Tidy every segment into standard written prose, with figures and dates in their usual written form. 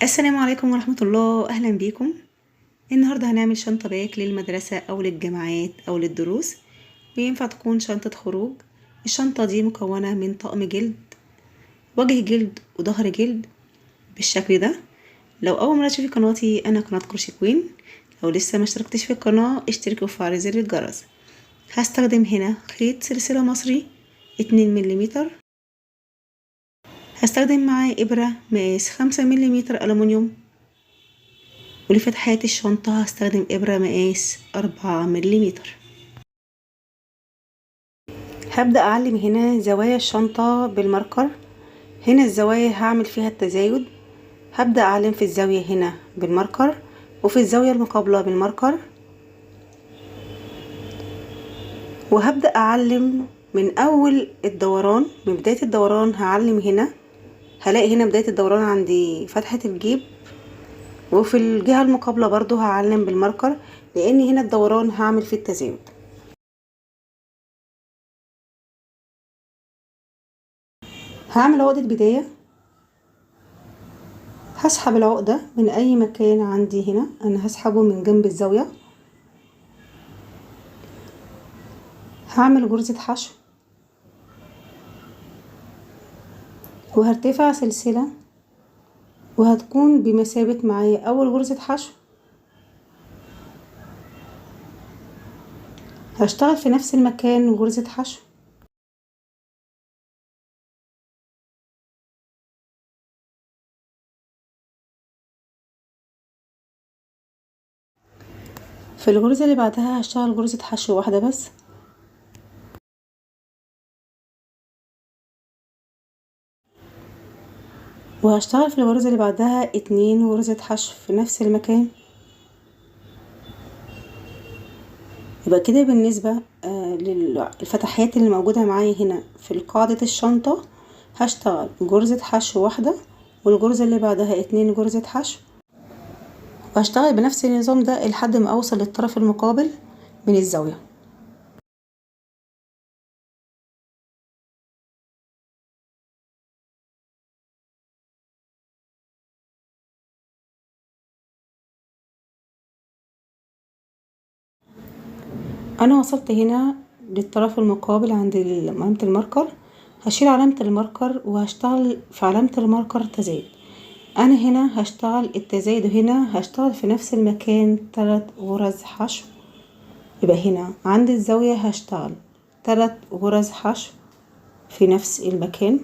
السلام عليكم ورحمة الله، أهلا بيكم. النهاردة هنعمل شنطة باك للمدرسة أو للجامعات أو للدروس، وينفع تكون شنطة خروج. الشنطة دي مكونة من طقم جلد، وجه جلد وظهر جلد بالشكل ده. لو أول مرة تشوفي قناتي، أنا قناة كروشيه كوين. لو لسه ما اشتركتش في القناة اشتركي وفعلي زر الجرس. هستخدم هنا خيط سلسلة مصري 2 مليمتر. هستخدم معاه إبرة مقاس 5 مليمتر ألمونيوم، ولفتحات الشنطة هستخدم إبرة مقاس 4 مليمتر. هبدأ أعلم هنا زوايا الشنطة بالماركر. هنا الزوايا هعمل فيها التزايد. هبدأ أعلم في الزاوية هنا بالماركر، وفي الزاوية المقابلة بالماركر، وهبدأ أعلم من أول الدوران. من بداية الدوران هعلم هنا، هلاقي هنا بداية الدوران عندي فتحة الجيب، وفي الجهة المقابلة برضو هعلم بالماركر، لأن هنا الدوران هعمل فيه التزايد. هعمل عقدة بداية، هسحب العقدة من أي مكان عندي هنا. أنا هسحبه من جنب الزاوية. هعمل غرزة حشو، وهرتفع سلسلة، وهتكون بمثابة معايا أول غرزة حشو. هشتغل في نفس المكان غرزة حشو، في الغرزة اللي بعدها هشتغل غرزة حشو واحدة بس، وهشتغل في الغرزة اللي بعدها 2 غرزة حشو في نفس المكان. يبقى كده بالنسبة للفتحات اللي موجودة معايا هنا في قاعدة الشنطة، هشتغل غرزة حشو واحدة، والغرزة اللي بعدها 2 غرزة حشو، وهشتغل بنفس النظام ده لحد ما اوصل للطرف المقابل من الزاوية. انا وصلت هنا للطرف المقابل عند علامة الماركر. هشيل علامة الماركر وهشتغل في علامة الماركر تزايد. انا هنا هشتغل التزايد، هنا هشتغل في نفس المكان 3 غرز حشو. يبقى هنا عند الزاوية هشتغل 3 غرز حشو في نفس المكان.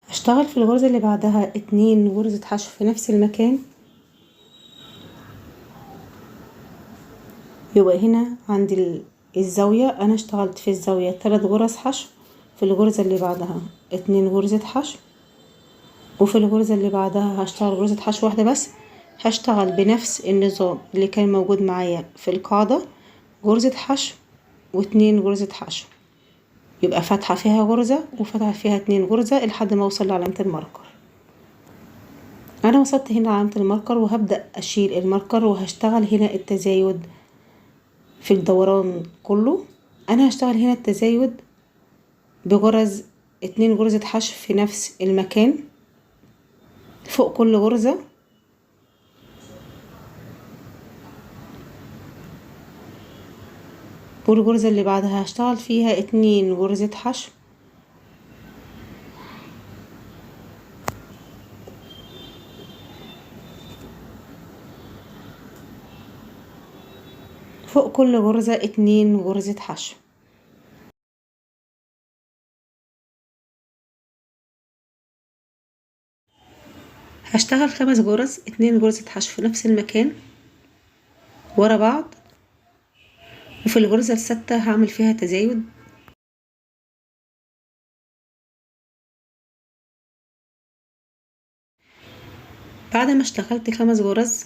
هشتغل في الغرزة اللي بعدها 2 غرزة حشو في نفس المكان. يبقى هنا عند الزاوية انا اشتغلت في الزاوية 3 غرز حشو، في الغرزة اللي بعدها 2 غرزة حشو، وفي الغرزة اللي بعدها هشتغل غرزة حشو واحدة بس. هشتغل بنفس النظام اللي كان موجود معايا في القاعدة، غرزة حشو و2 غرزة حشو. يبقى فتحة فيها غرزة وفتحة فيها 2 غرزة لحد ما اوصل لعلامة الماركر. انا وصلت هنا علامة الماركر، وهبدأ اشيل الماركر وهشتغل هنا التزايد في الدوران كله. انا هشتغل هنا التزايد بغرز 2 غرزة حشو في نفس المكان فوق كل غرزة، والغرزة اللي بعدها هشتغل فيها 2 غرزة حشو، فوق كل غرزة 2 غرزة حشو. هشتغل 5 غرز 2 غرزة حشو في نفس المكان ورا بعض، وفي الغرزة السادسة هعمل فيها تزايد. بعد ما اشتغلت 5 غرز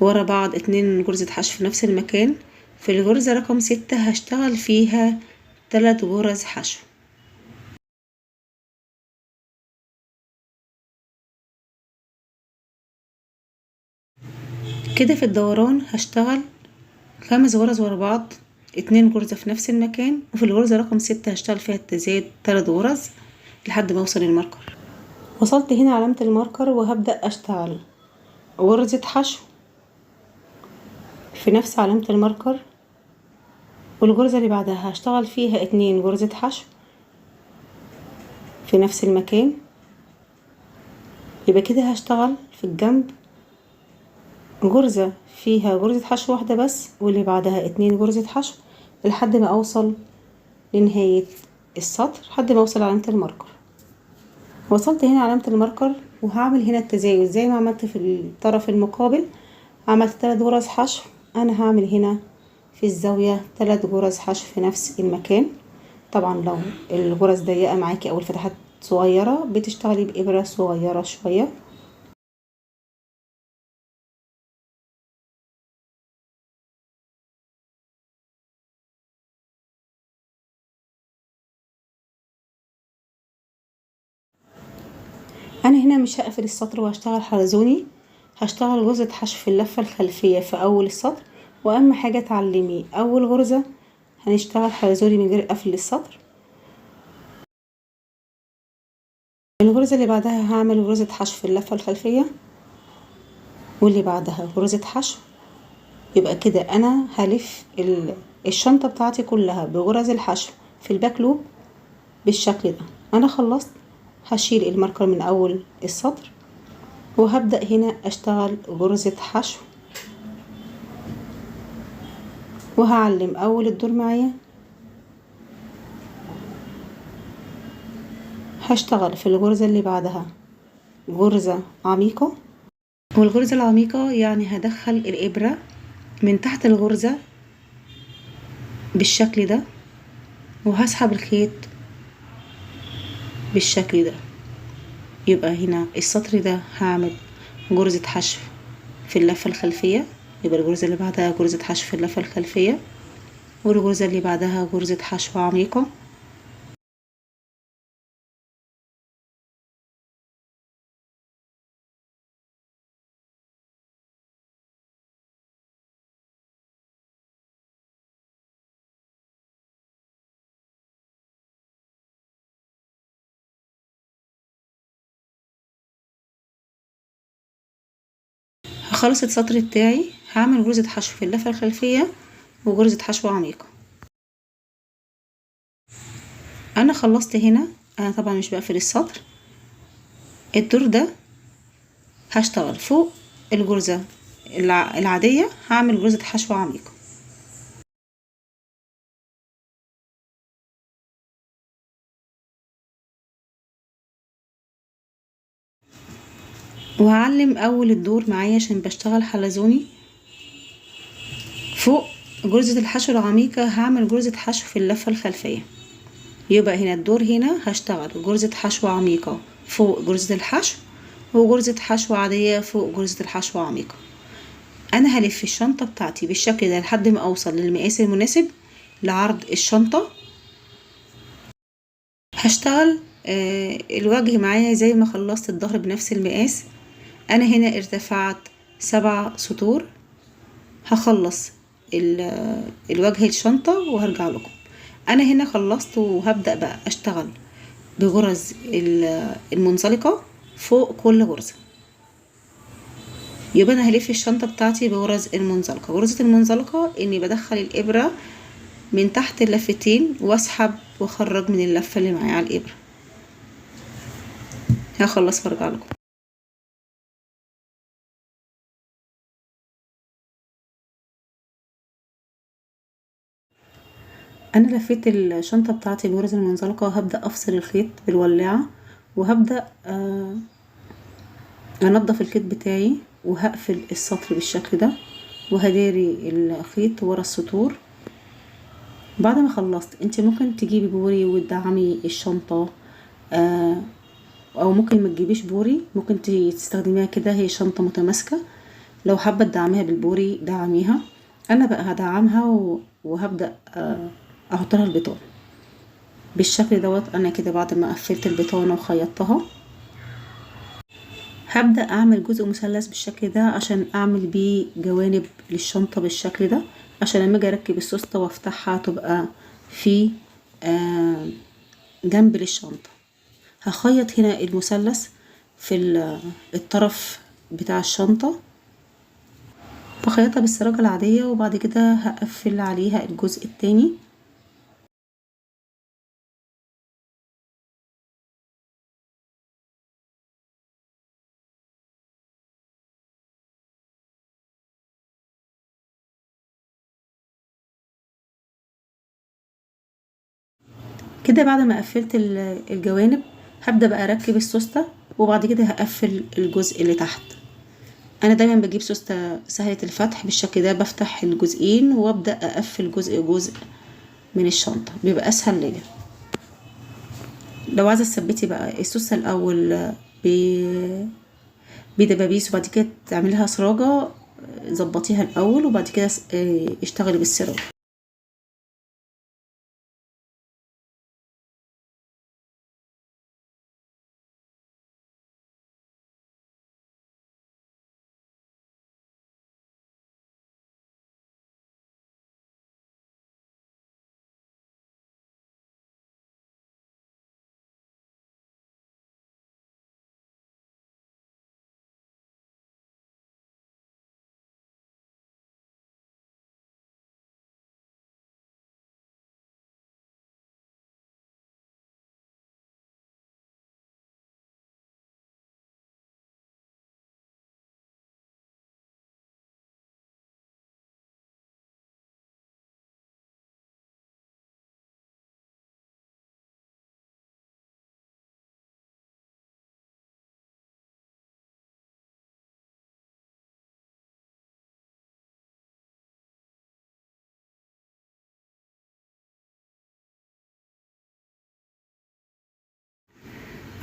ورا بعض 2 غرزة حشو في نفس المكان، في الغرزة رقم 6 هشتغل فيها 3 غرز حشو. كده في الدوران هشتغل 5 غرز ورا بعض، 2 غرزة في نفس المكان، وفي الغرزة رقم 6 هشتغل فيها التزايد 3 غرز لحد ما اوصل الماركر. وصلت هنا علامة الماركر وهبدأ اشتغل غرزة حشو في نفس علامة الماركر، والغرزة اللي بعدها هشتغل فيها 2 غرزة حشو في نفس المكان. يبقى كده هشتغل في الجنب غرزة فيها غرزة حشو واحدة بس، واللي بعدها 2 غرزة حشو لحد ما اوصل لنهاية السطر، لحد ما اوصل علامة الماركر. وصلت هنا علامة الماركر وهعمل هنا التزايد زي ما عملت في الطرف المقابل. عملت 3 غرز حشو، انا هعمل هنا في الزاوية 3 غرز حشو في نفس المكان. طبعا لو الغرز ضيقة معاكي او الفتحات صغيرة بتشتغلي بإبرة صغيرة شوية. انا هنا مش هقفل السطر وهشتغل حلزوني، هشتغل غرزة حشو في اللفة الخلفية في اول السطر. واهم حاجة تعلمي اول غرزة هنشتغل حلزوني من غير قفل السطر. الغرزة اللي بعدها هعمل غرزة حشو في اللفة الخلفية، واللي بعدها غرزة حشو. يبقى كده انا هلف الشنطة بتاعتي كلها بغرز الحشو في الباك لوب بالشكل ده. انا خلصت، هشيل الماركر من اول السطر وهبدأ هنا اشتغل غرزة حشو، وهعلم اول الدور معايا. هشتغل في الغرزة اللي بعدها غرزة عميقة، والغرزة العميقة يعني هدخل الإبرة من تحت الغرزة بالشكل ده، وهسحب الخيط بالشكل ده. يبقى هنا السطر ده هعمل غرزة حشو في اللفة الخلفية، يبقى الغرزة اللي بعدها غرزة حشو في اللفة الخلفية، والغرزة اللي بعدها غرزة حشو عميقة. هخلص السطر بتاعي هعمل غرزة حشو في اللفة الخلفية وغرزة حشو عميقة. انا خلصت هنا، انا طبعا مش بقفل السطر. الدور ده هشتغل فوق الغرزة العادية هعمل غرزة حشو عميقة، وهعلم اول الدور معايا عشان بشتغل حلزوني. فوق غرزة الحشو العميقة هعمل غرزة حشو في اللفة الخلفية. يبقى هنا الدور هنا هشتغل غرزة حشو عميقة فوق غرزة الحشو، وغرزة حشو عادية فوق غرزة الحشو عميقة. انا هلف الشنطة بتاعتي بالشكل ده لحد ما اوصل للمقاس المناسب لعرض الشنطة. هشتغل الوجه معايا زي ما خلصت الظهر بنفس المقاس. انا هنا ارتفعت 7 سطور. هخلص الوجه الشنطة وهرجع لكم. انا هنا خلصت وهبدأ بقى اشتغل بغرز المنزلقة فوق كل غرزة. يبقى انا هلف الشنطة بتاعتي بغرز المنزلقة. غرزة المنزلقة اني بدخل الابرة من تحت اللفتين واسحب واخرج من اللفة اللي معايا على الابرة. هخلص وارجع لكم. انا لفيت الشنطة بتاعتي بغرز المنزلقة وهبدأ افصل الخيط بالولاعة، وهبدأ انضف الخيط بتاعي، وهقفل السطر بالشكل ده، وهداري الخيط ورا السطور. بعد ما خلصت انت ممكن تجيبي بوري وتدعمي الشنطة، او ممكن ما تجيبيش بوري، ممكن تستخدميها كده، هي شنطة متماسكة. لو حابة تدعميها بالبوري دعميها. انا بقى هدعمها وهبدأ احط لها البطانة بالشكل دوت. انا كده بعد ما قفلت البطانة وخيطتها هبدأ اعمل جزء مثلث بالشكل ده عشان اعمل بيه جوانب للشنطة بالشكل ده، عشان لما اجي اركب السوستة وافتحها تبقى في جنب للشنطة. هخيط هنا المثلث في الطرف بتاع الشنطة، بخيطها بالسراجة العادية، وبعد كده هقفل عليها الجزء التاني. كده بعد ما قفلت الجوانب هبدأ بقى اركب السوستة، وبعد كده هقفل الجزء اللي تحت. انا دايما بجيب سوستة سهلة الفتح بالشكل ده، بفتح الجزئين وابدأ اقفل جزء من الشنطة، بيبقى اسهل ليا. لو عايزة تثبتي بقى السوستة الاول بدبابيس وبعد كده تعمليها سراجة، ظبطيها الاول وبعد كده اشتغلي بالسراجة.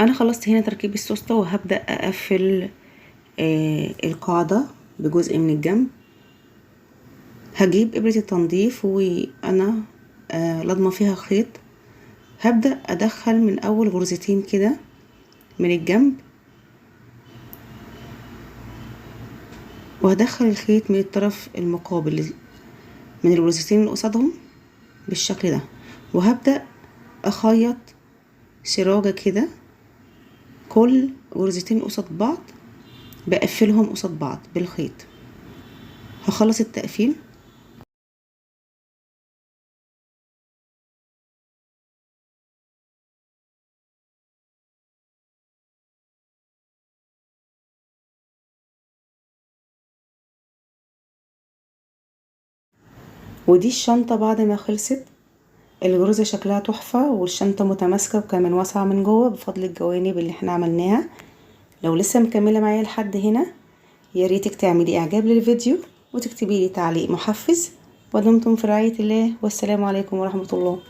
انا خلصت هنا تركيب السوستة، وهبدأ اقفل القاعدة بجزء من الجنب. هجيب ابرة التنظيف وانا لضمة فيها خيط، هبدأ ادخل من اول غرزتين كده من الجنب، وهدخل الخيط من الطرف المقابل من الغرزتين اللي قصادهم بالشكل ده، وهبدأ اخيط سراجة كده، كل غرزتين قصاد بعض بقفلهم قصاد بعض بالخيط. هخلص التقفيل. ودي الشنطة بعد ما خلصت. الغرزة شكلها تحفة، والشنطة متماسكة وكمان واسعة من جوه بفضل الجوانب اللي احنا عملناها. لو لسه مكملة معايا لحد هنا، ياريتك تعملي اعجاب للفيديو وتكتبي لي تعليق محفز. ودمتم في رعاية الله، والسلام عليكم ورحمة الله.